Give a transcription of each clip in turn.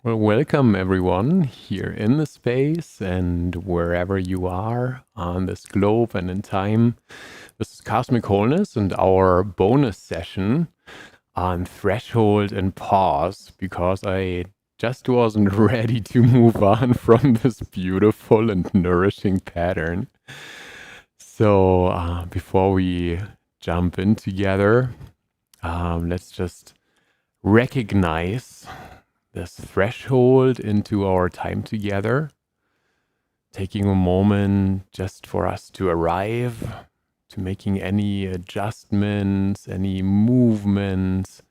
Well, welcome everyone here in the space and wherever you are on this globe and in time. This is Cosmic Wholeness and our bonus session on threshold and pause because I just wasn't ready to move on from this beautiful and nourishing pattern. So before we jump in together, let's just recognize this threshold into our time together, taking a moment just for us to arrive, to making any adjustments, any movements,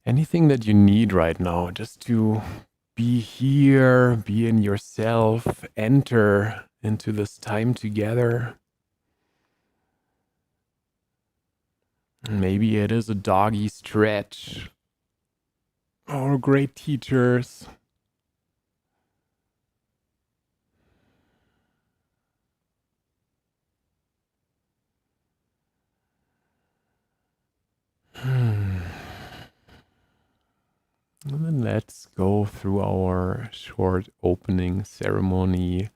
anything that you need right now, just to be here, be in yourself, enter into this time together. Maybe it is a doggy stretch. Our great teachers. And then let's go through our short opening ceremony.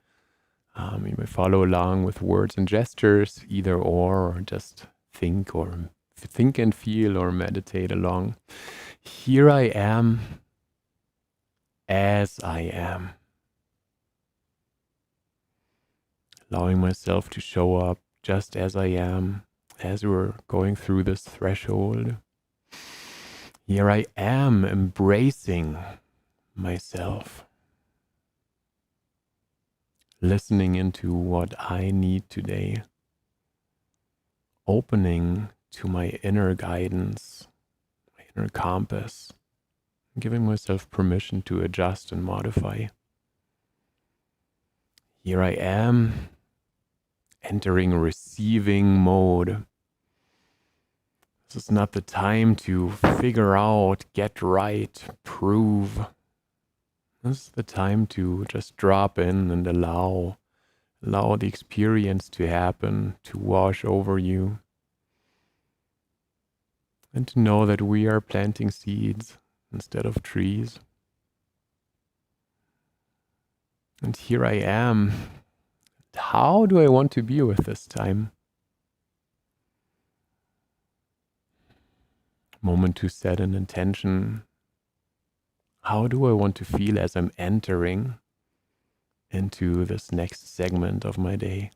You may follow along with words and gestures, either or just think and feel or meditate along. Here I am as I am. Allowing myself to show up just as I am as we're going through this threshold. Here I am embracing myself. Listening into what I need today. Opening to my inner guidance, my inner compass. Giving myself permission to adjust and modify. Here I am, entering receiving mode. This is not the time to figure out, get right, prove. This is the time to just drop in and allow the experience to happen, to wash over you. And to know that we are planting seeds instead of trees. And here I am. How do I want to be with this time? Moment to set an intention. How do I want to feel as I'm entering into this next segment of my day?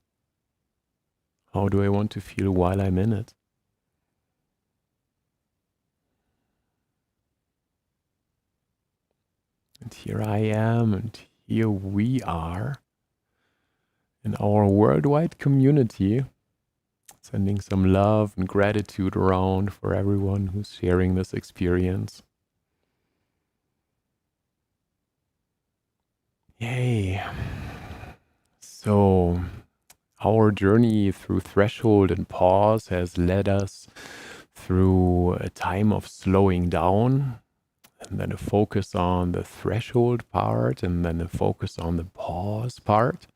How do I want to feel while I'm in it? And here I am, and here we are in our worldwide community, sending some love and gratitude around for everyone who's sharing this experience. Yay. So, our journey through threshold and pause has led us through a time of slowing down, and then a focus on the threshold part, and then a focus on the pause part.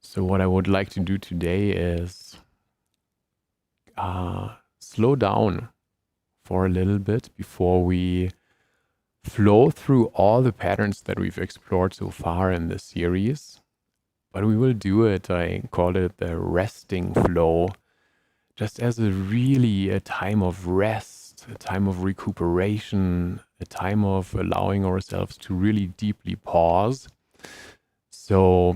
So what I would like to do today is slow down for a little bit before we flow through all the patterns that we've explored so far in this series. But we will do it, I call it the resting flow, just as a time of rest, a time of recuperation, a time of allowing ourselves to really deeply pause. So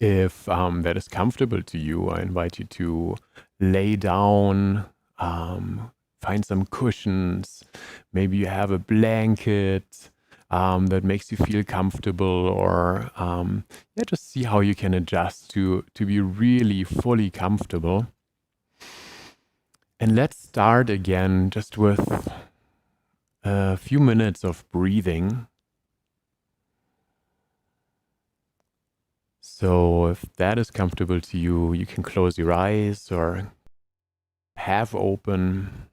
if that is comfortable to you, I invite you to lay down, find some cushions. Maybe you have a blanket that makes you feel comfortable, or just see how you can adjust to be really fully comfortable. And let's start again just with a few minutes of breathing. So if that is comfortable to you, you can close your eyes or half open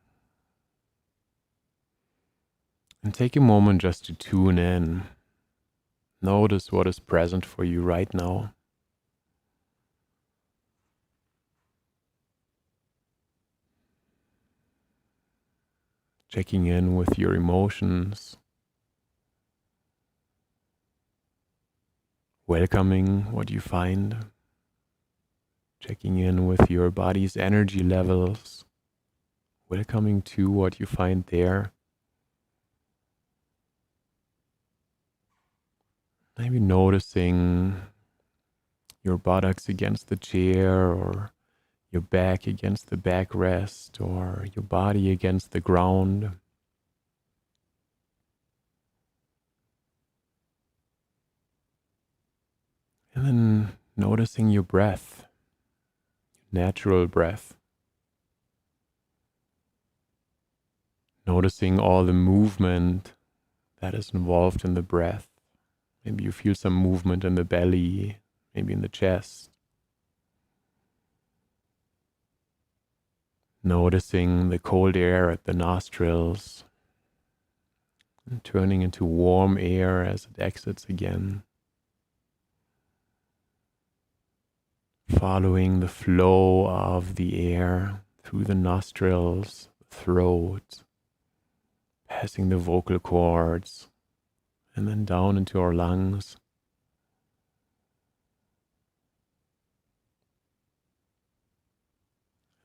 and take a moment just to tune in. Notice what is present for you right now. Checking in with your emotions, welcoming what you find, checking in with your body's energy levels, welcoming to what you find there. Maybe noticing your buttocks against the chair, or your back against the backrest, or your body against the ground. And then noticing your breath, natural breath. Noticing all the movement that is involved in the breath. Maybe you feel some movement in the belly, maybe in the chest. Noticing the cold air at the nostrils and turning into warm air as it exits again. Following the flow of the air through the nostrils, throat, passing the vocal cords, and then down into our lungs.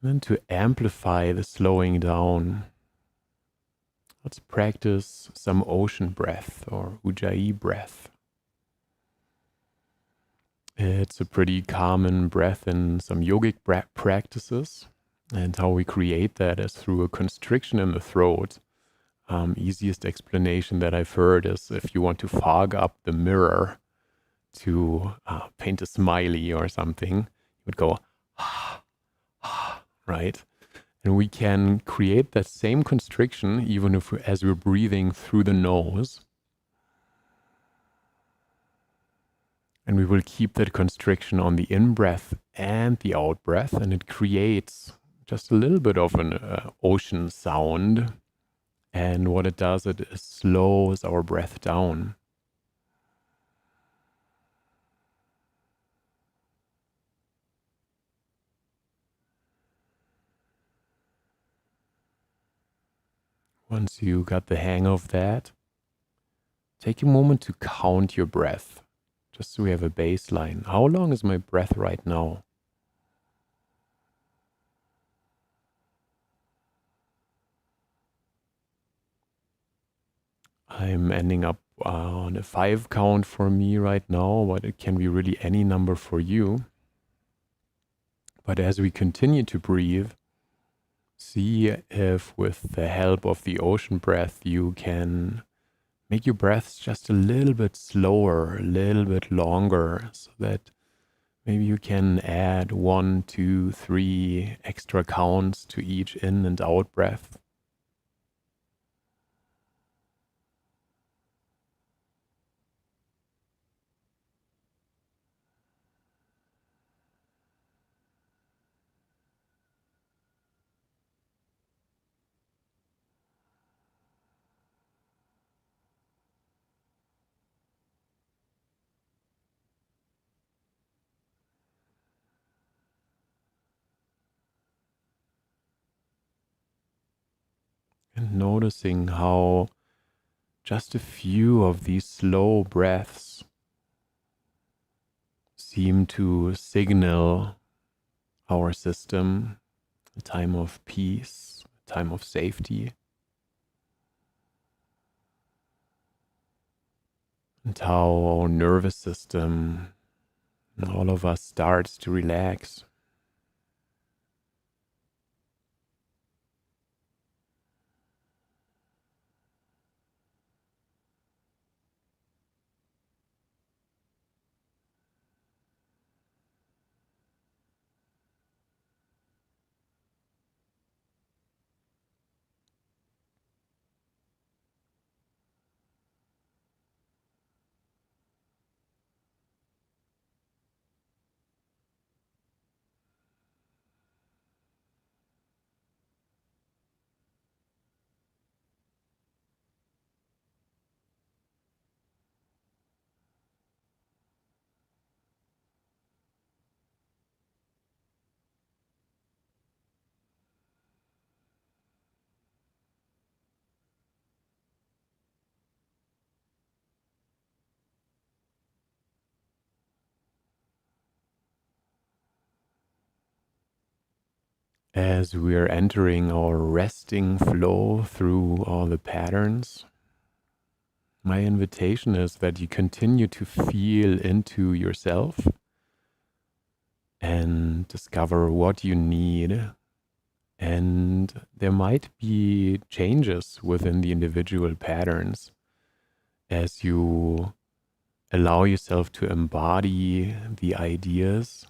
And then to amplify the slowing down, let's practice some ocean breath or ujjayi breath. It's a pretty common breath in some yogic practices, and how we create that is through a constriction in the throat. Easiest explanation that I've heard is if you want to fog up the mirror to paint a smiley or something, you would go, right? And we can create that same constriction even if as we're breathing through the nose. And we will keep that constriction on the in-breath and the out-breath, and it creates just a little bit of an ocean sound. And what it does, it slows our breath down. Once you got the hang of that, take a moment to count your breath, just so we have a baseline. How long is my breath right now? I'm ending up on a 5 count for me right now, but it can be really any number for you. But as we continue to breathe, see if with the help of the ocean breath, you can make your breaths just a little bit slower, a little bit longer, so that maybe you can add 1, 2, 3 extra counts to each in and out breath. And noticing how just a few of these slow breaths seem to signal our system a time of peace, a time of safety, and how our nervous system, all of us, starts to relax. As we're entering our resting flow through all the patterns, my invitation is that you continue to feel into yourself and discover what you need. And there might be changes within the individual patterns as you allow yourself to embody the ideas.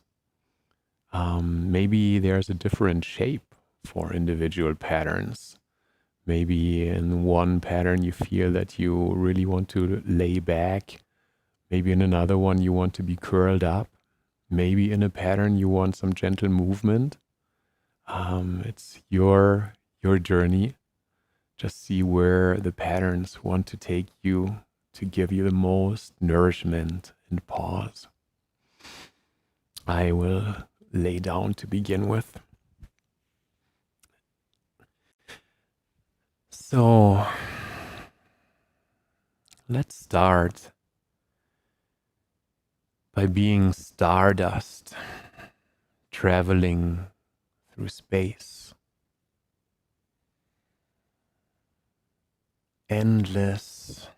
Maybe there's a different shape for individual patterns. Maybe in one pattern you feel that you really want to lay back. Maybe in another one you want to be curled up. Maybe in a pattern you want some gentle movement. It's your journey. Just see where the patterns want to take you to give you the most nourishment and pause. I will lay down to begin with. So let's start by being stardust, traveling through space. Endless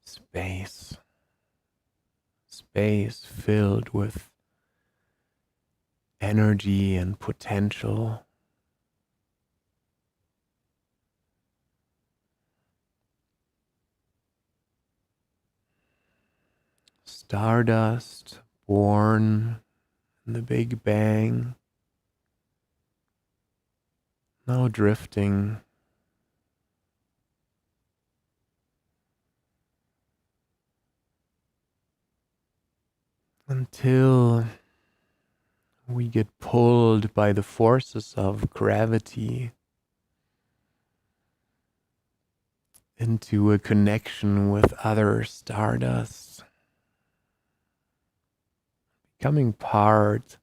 space. Space filled with energy and potential. Stardust born in the Big Bang, now drifting until we get pulled by the forces of gravity into a connection with other stardust, becoming part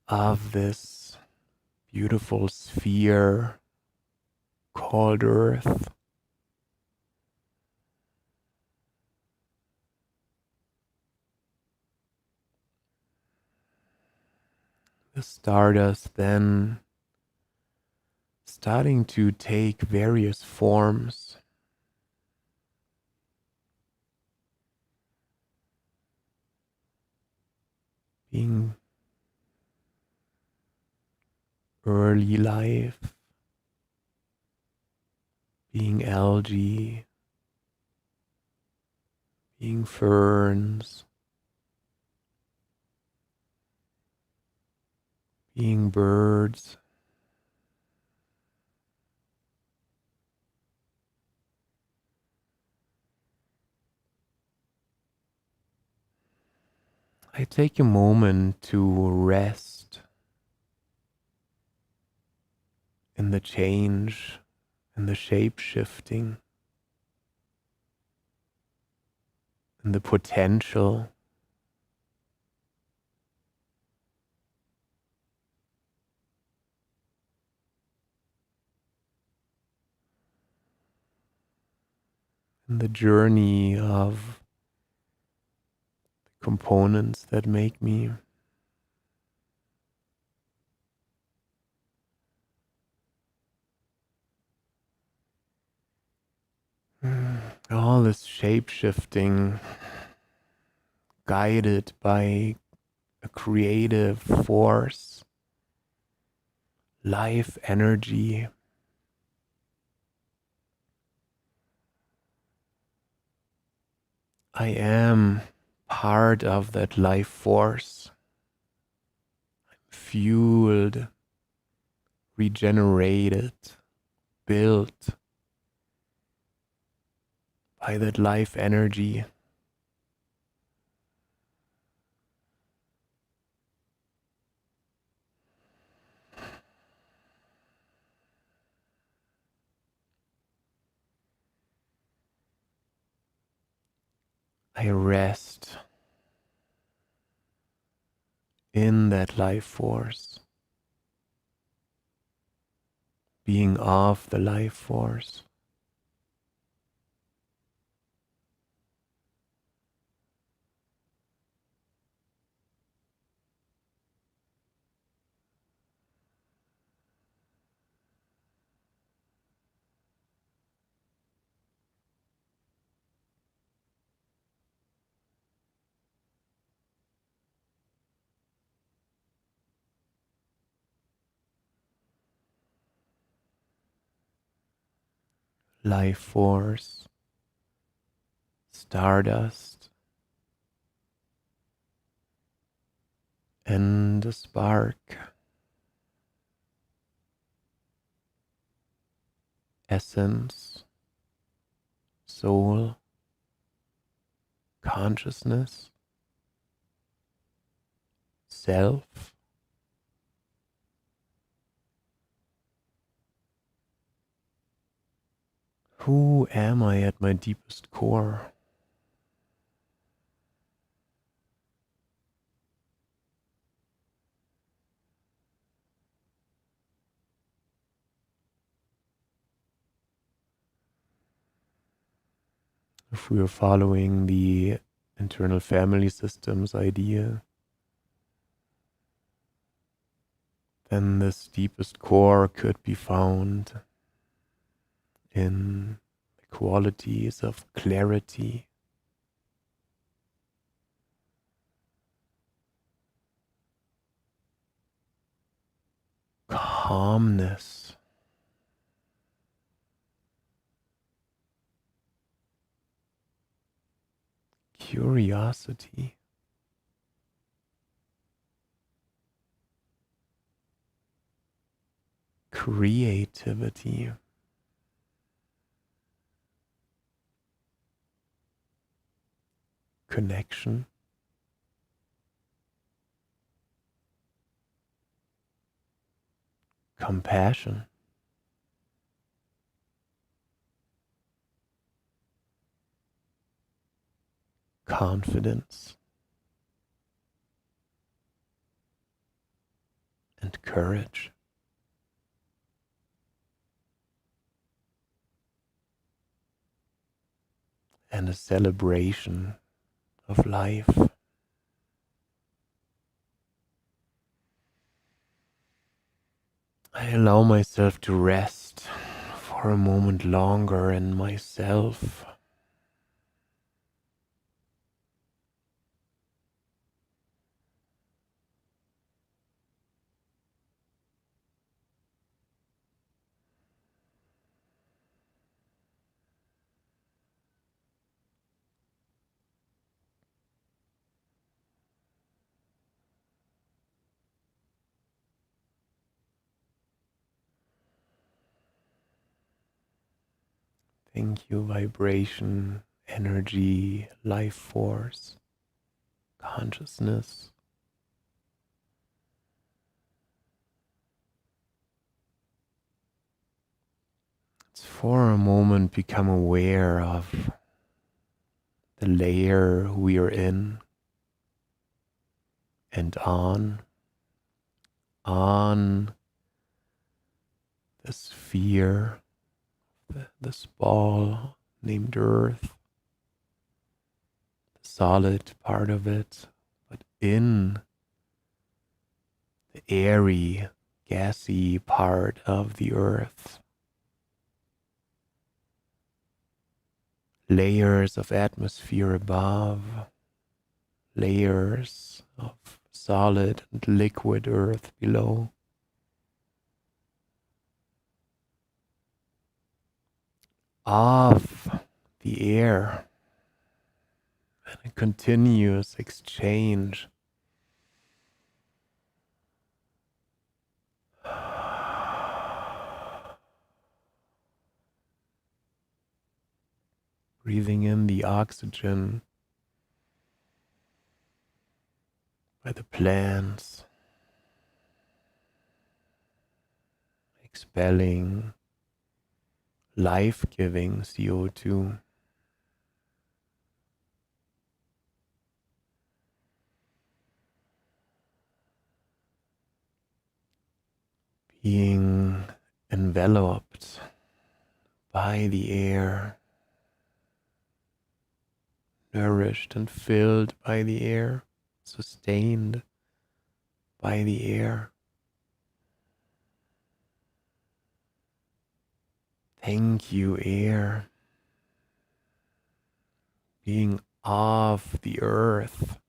of this beautiful sphere called Earth. The stardust then starting to take various forms. Being early life, being algae, being ferns, being birds, I take a moment to rest in the change and the shape shifting and the potential. And the journey of the components that make me. All this shape shifting, guided by a creative force, life energy. I am part of that life force, fueled, regenerated, built by that life energy. I rest in that life force, being of the life force. life force, stardust, and a spark, essence, soul, consciousness, self. Who am I at my deepest core? If we are following the internal family systems idea, then this deepest core could be found in the qualities of clarity, calmness, curiosity, creativity, connection, compassion, confidence, and courage. And a celebration of life. I allow myself to rest for a moment longer in myself. Thank you, vibration, energy, life force, consciousness. Let's for a moment become aware of the layer we are in and on the sphere, this ball named Earth, the solid part of it, but in the airy, gassy part of the Earth. Layers of atmosphere above, layers of solid and liquid Earth below. Of the air and a continuous exchange. Breathing in the oxygen by the plants, expelling life-giving CO2. Being enveloped by the air, nourished and filled by the air, sustained by the air. Thank you, air, being of the earth,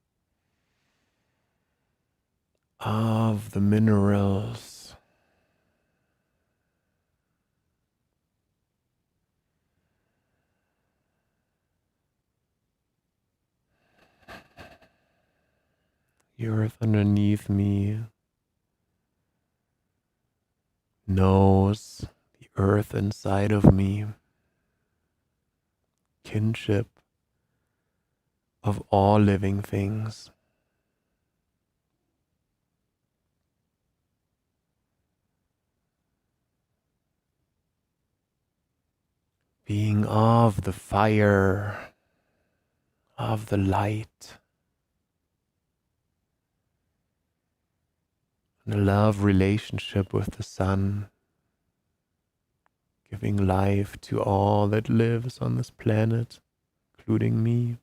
of the minerals, The earth underneath me knows the earth inside of me, kinship of all living things. Being of the fire, of the light, and a love relationship with the sun, giving life to all that lives on this planet, including me.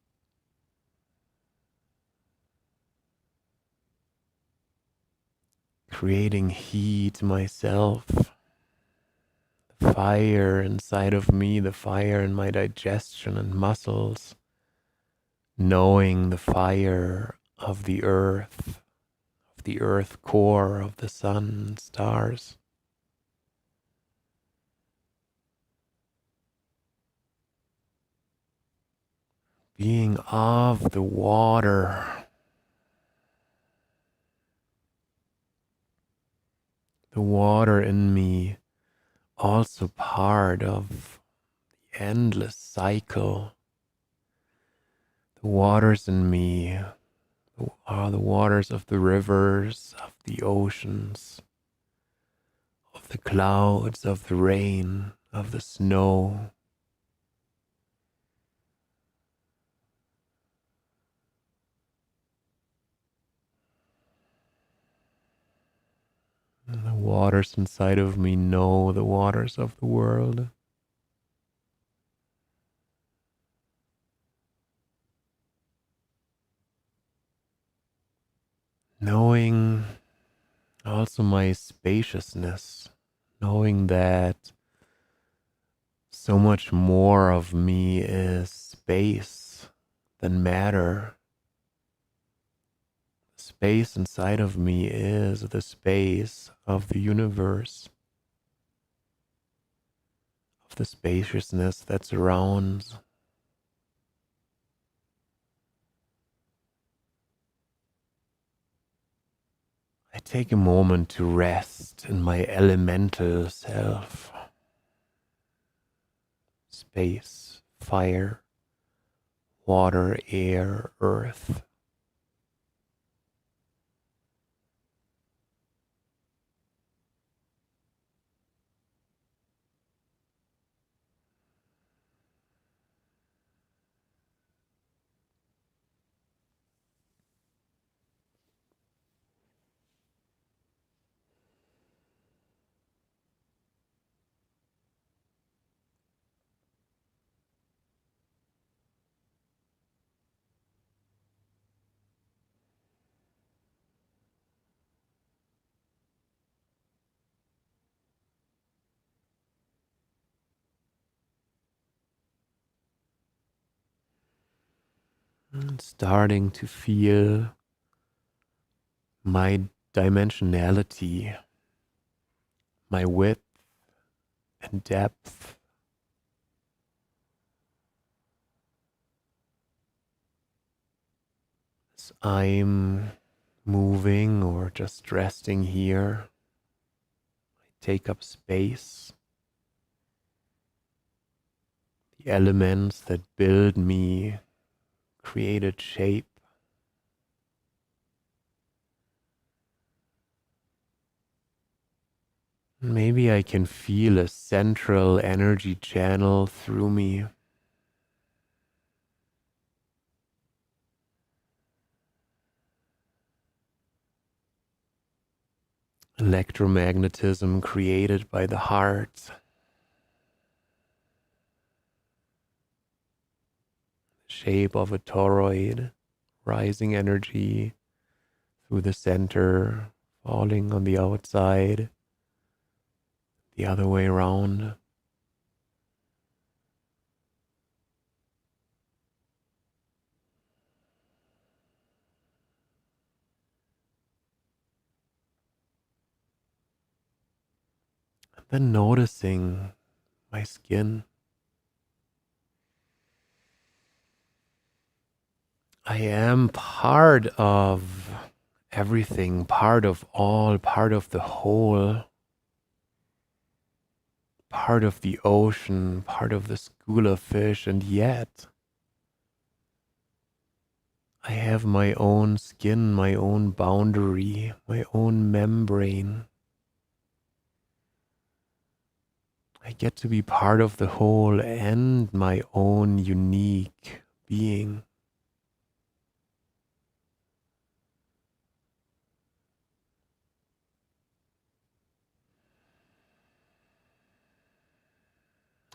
Creating heat myself, the fire inside of me, the fire in my digestion and muscles, knowing the fire of the earth core, of the sun and stars. Being of the water, the water in me, also part of the endless cycle. The waters in me are the waters of the rivers, of the oceans, of the clouds, of the rain, of the snow. And the waters inside of me know the waters of the world. Knowing also my spaciousness, knowing that so much more of me is space than matter. Space inside of me is the space of the universe, of the spaciousness that surrounds. I take a moment to rest in my elemental self. Space, fire, water, air, earth. And starting to feel my dimensionality, my width and depth. As I'm moving or just resting here, I take up space. The elements that build me created shape. Maybe I can feel a central energy channel through me. Electromagnetism created by the heart. Shape of a toroid, rising energy through the center, falling on the outside, the other way around. And then noticing my skin. I am part of everything, part of all, part of the whole, part of the ocean, part of the school of fish, and yet I have my own skin, my own boundary, my own membrane. I get to be part of the whole and my own unique being.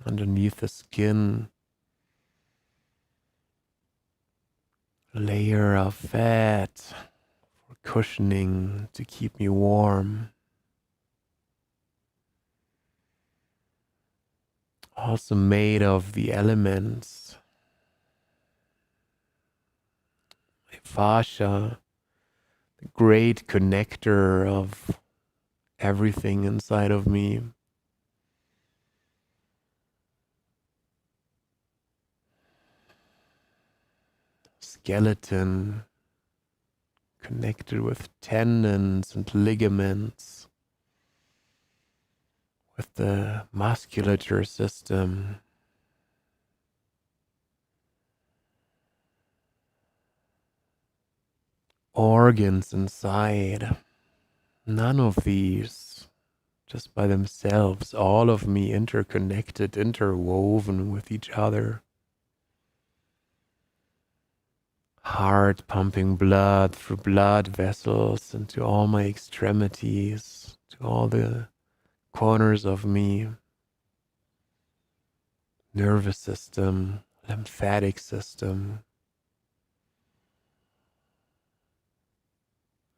Underneath the skin, layer of fat for cushioning to keep me warm. Also made of the elements. My fascia, the great connector of everything inside of me. Skeleton, connected with tendons and ligaments, with the musculature system. Organs inside. None of these just by themselves, all of me interconnected, interwoven with each other. Heart pumping blood through blood vessels into all my extremities, to all the corners of me. Nervous system, lymphatic system,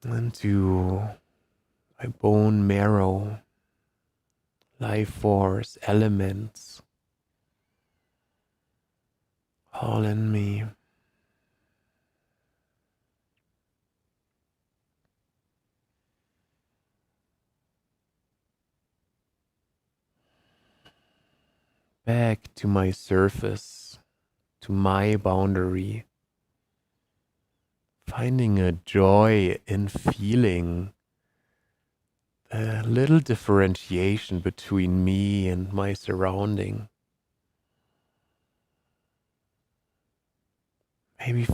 into my bone marrow, life force, elements, all in me. Back to my surface, to my boundary, finding a joy in feeling a little differentiation between me and my surrounding. Maybe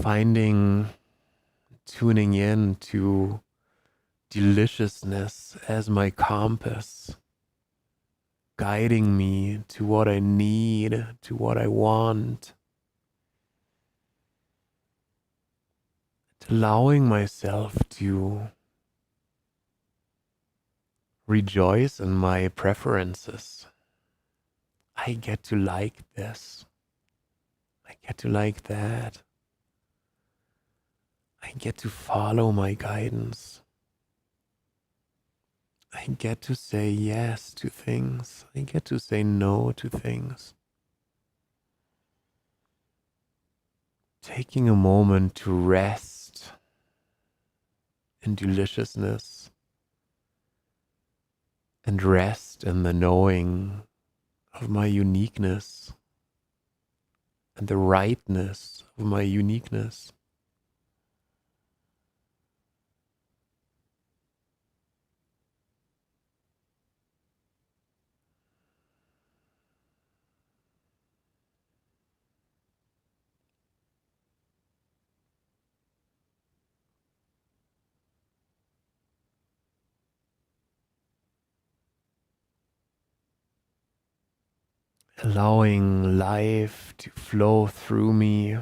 tuning in to deliciousness as my compass, guiding me to what I need, to what I want. Allowing myself to rejoice in my preferences. I get to like this. I get to like that. I get to follow my guidance. I get to say yes to things. I get to say no to things. Taking a moment to rest in deliciousness and rest in the knowing of my uniqueness and the rightness of my uniqueness. Allowing life to flow through me.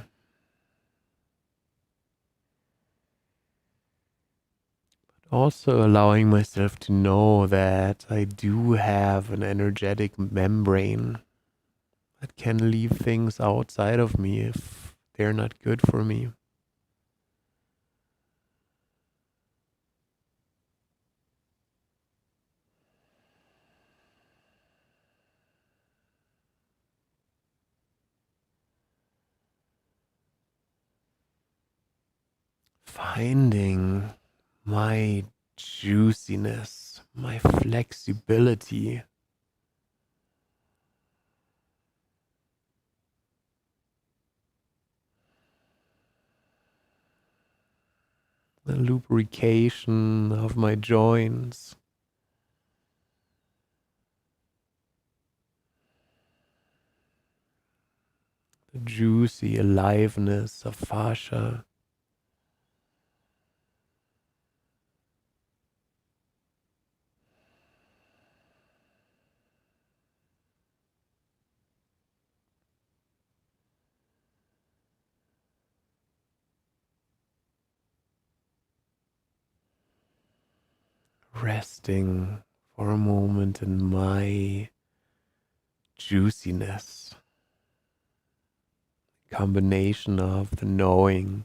Also allowing myself to know that I do have an energetic membrane that can leave things outside of me if they're not good for me. Finding my juiciness, my flexibility. the lubrication of my joints, the juicy aliveness of fascia. Resting for a moment in my juiciness, combination of the knowing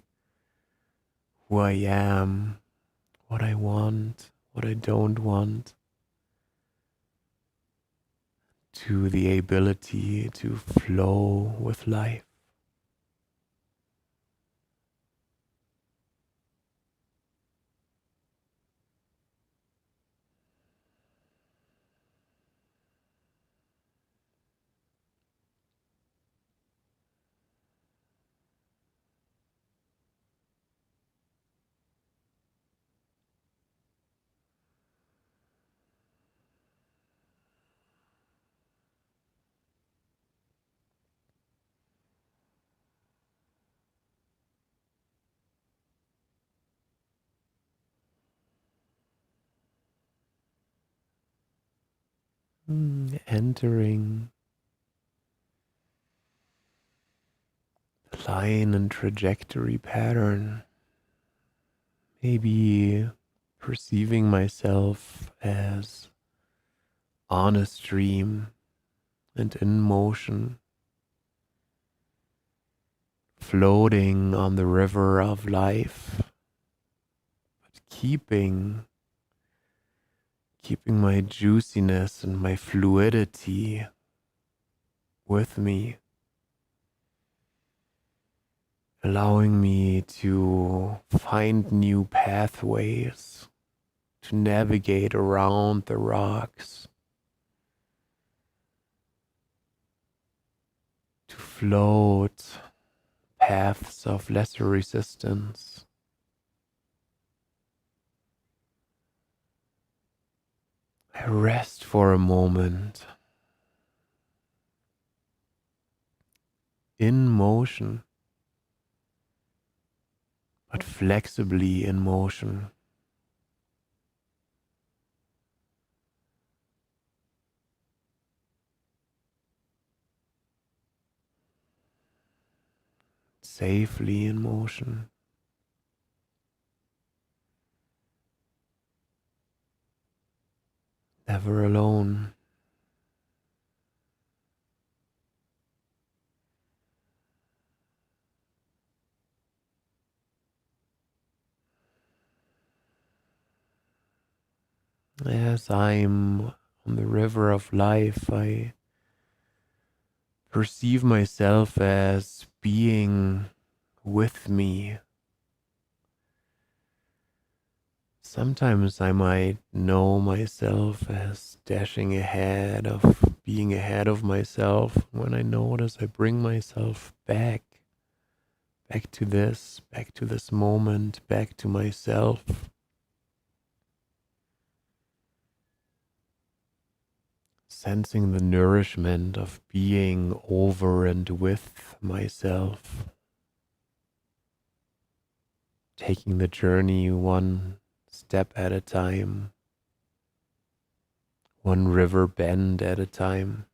who I am, what I want, what I don't want, to the ability to flow with life. Entering the line and trajectory pattern, maybe perceiving myself as on a stream and in motion, floating on the river of life, but keeping my juiciness and my fluidity with me, allowing me to find new pathways, to navigate around the rocks, to float paths of lesser resistance. I rest for a moment in motion, but flexibly in motion. Safely in motion. Never alone. As I'm on the river of life, I perceive myself as being with me. Sometimes I might know myself as dashing ahead, of being ahead of myself. When I notice, I bring myself back to this moment, back to myself. Sensing the nourishment of being over and with myself. Taking the journey one step at a time, one river bend at a time.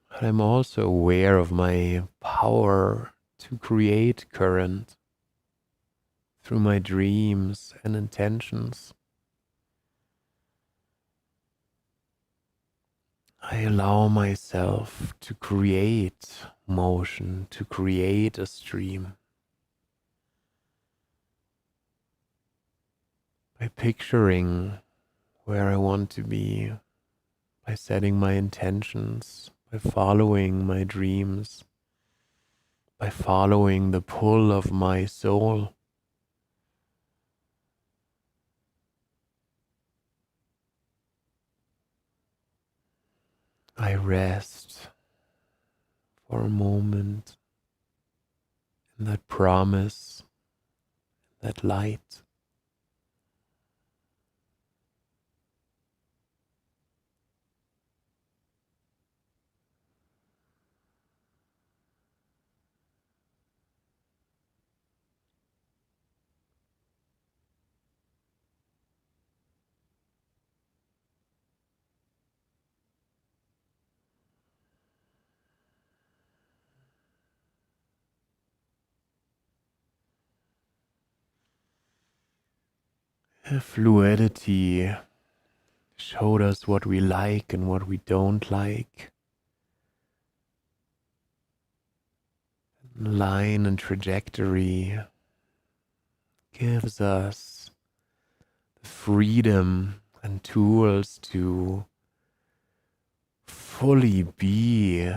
But I'm also aware of my power to create current through my dreams and intentions. I allow myself to create motion, to create a stream. By picturing where I want to be, by setting my intentions, by following my dreams, by following the pull of my soul. I rest for a moment in that promise, that light. Fluidity showed us what we like and what we don't like. Line and trajectory gives us the freedom and tools to fully be,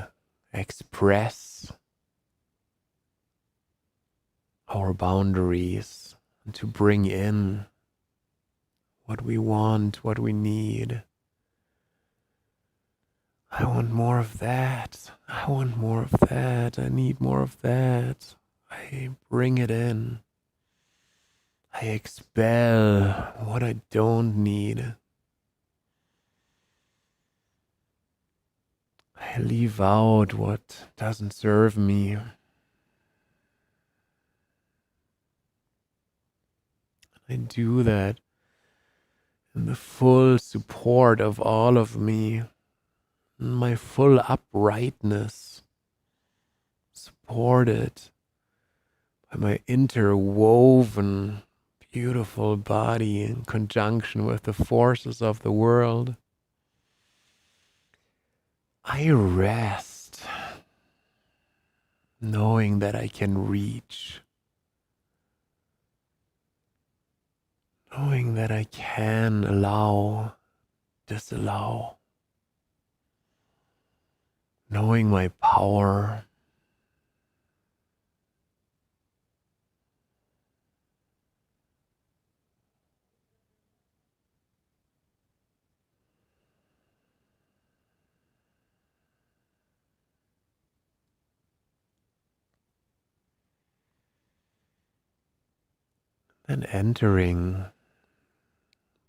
express our boundaries, and to bring in what we want, what we need. I want more of that. I want more of that. I need more of that. I bring it in. I expel what I don't need. I leave out what doesn't serve me. I do that in the full support of all of me, in my full uprightness, supported by my interwoven, beautiful body in conjunction with the forces of the world. I rest, knowing that I can reach, knowing that I can allow, disallow, knowing my power. And entering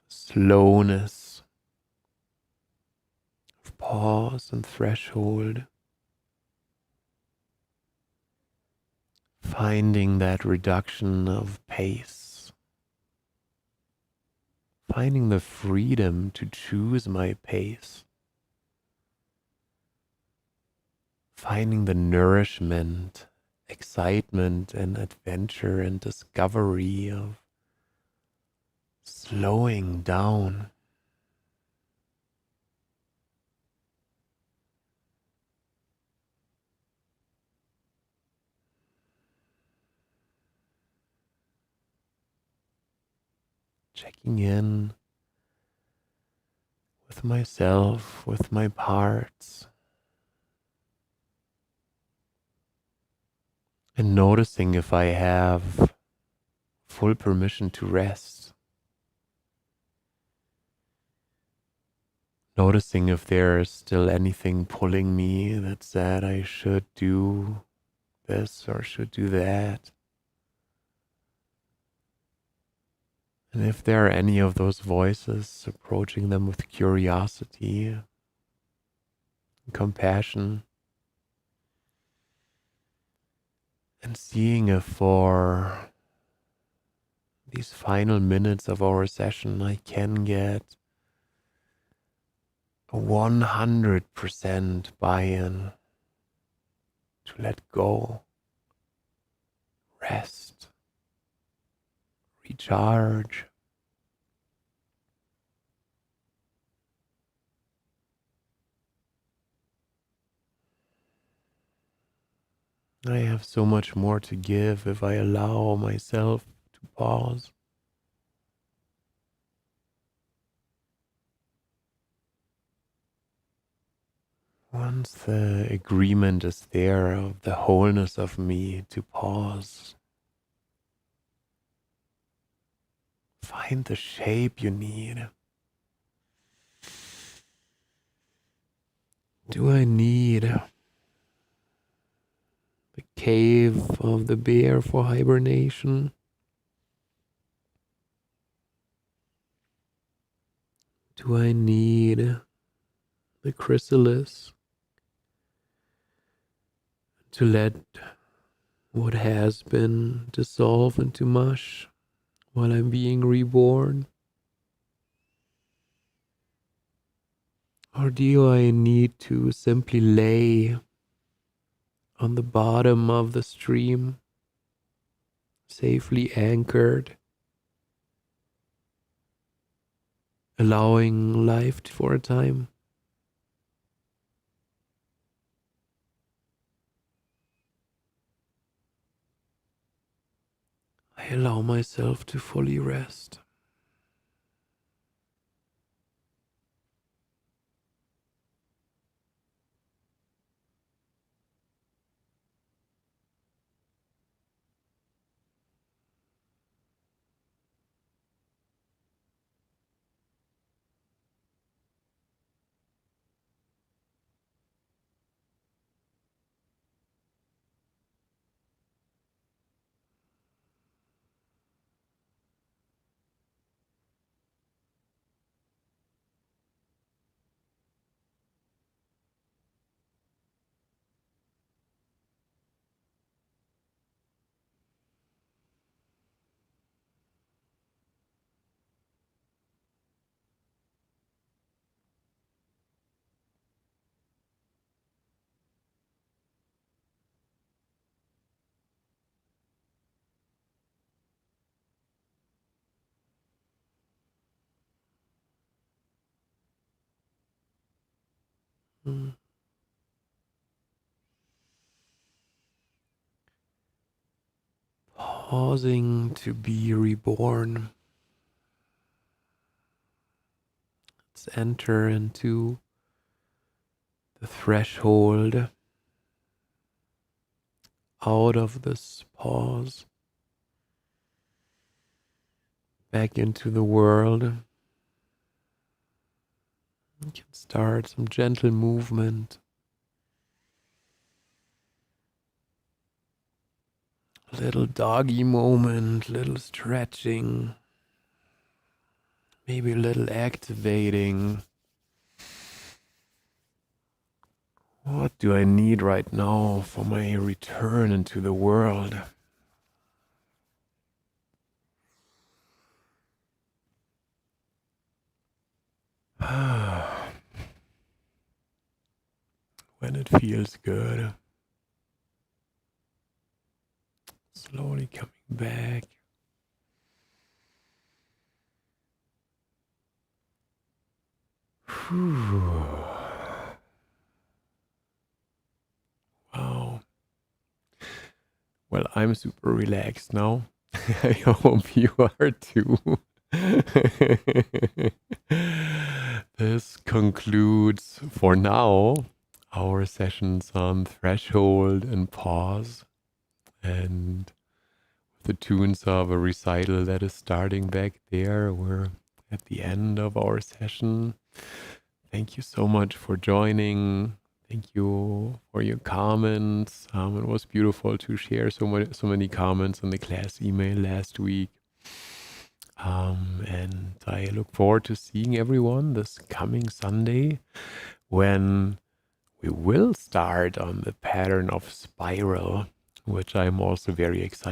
slowness of pause and threshold, finding that reduction of pace, finding the freedom to choose my pace, finding the nourishment, excitement and adventure and discovery of slowing down. Checking in with myself, with my parts, and noticing if I have full permission to rest. Noticing if there's still anything pulling me that said I should do this or should do that. And if there are any of those voices, approaching them with curiosity and compassion, and seeing if for these final minutes of our session I can get a 100% buy-in to let go, rest, recharge. I have so much more to give if I allow myself to pause. Once the agreement is there of the wholeness of me to pause, find the shape you need. Do I need the cave of the bear for hibernation? Do I need the chrysalis to let what has been dissolve into mush while I'm being reborn? Or do I need to simply lay on the bottom of the stream, safely anchored, allowing life for a time? I allow myself to fully rest. Mm. Pausing to be reborn. Let's enter into the threshold out of this pause, back into the world. You can start some gentle movement, a little doggy moment, little stretching, maybe a little activating. What do I need right now for my return into the world? When it feels good. Slowly coming back. Whew. Wow. Well, I'm super relaxed now. I hope you are too. This concludes for now our sessions on threshold and pause, and the tunes of a recital that is starting back there. We're at the end of our session. Thank you so much for joining. Thank you for your comments. It was beautiful to share so many comments on the class email last week. And I look forward to seeing everyone this coming Sunday when we will start on the pattern of spiral, which I'm also very excited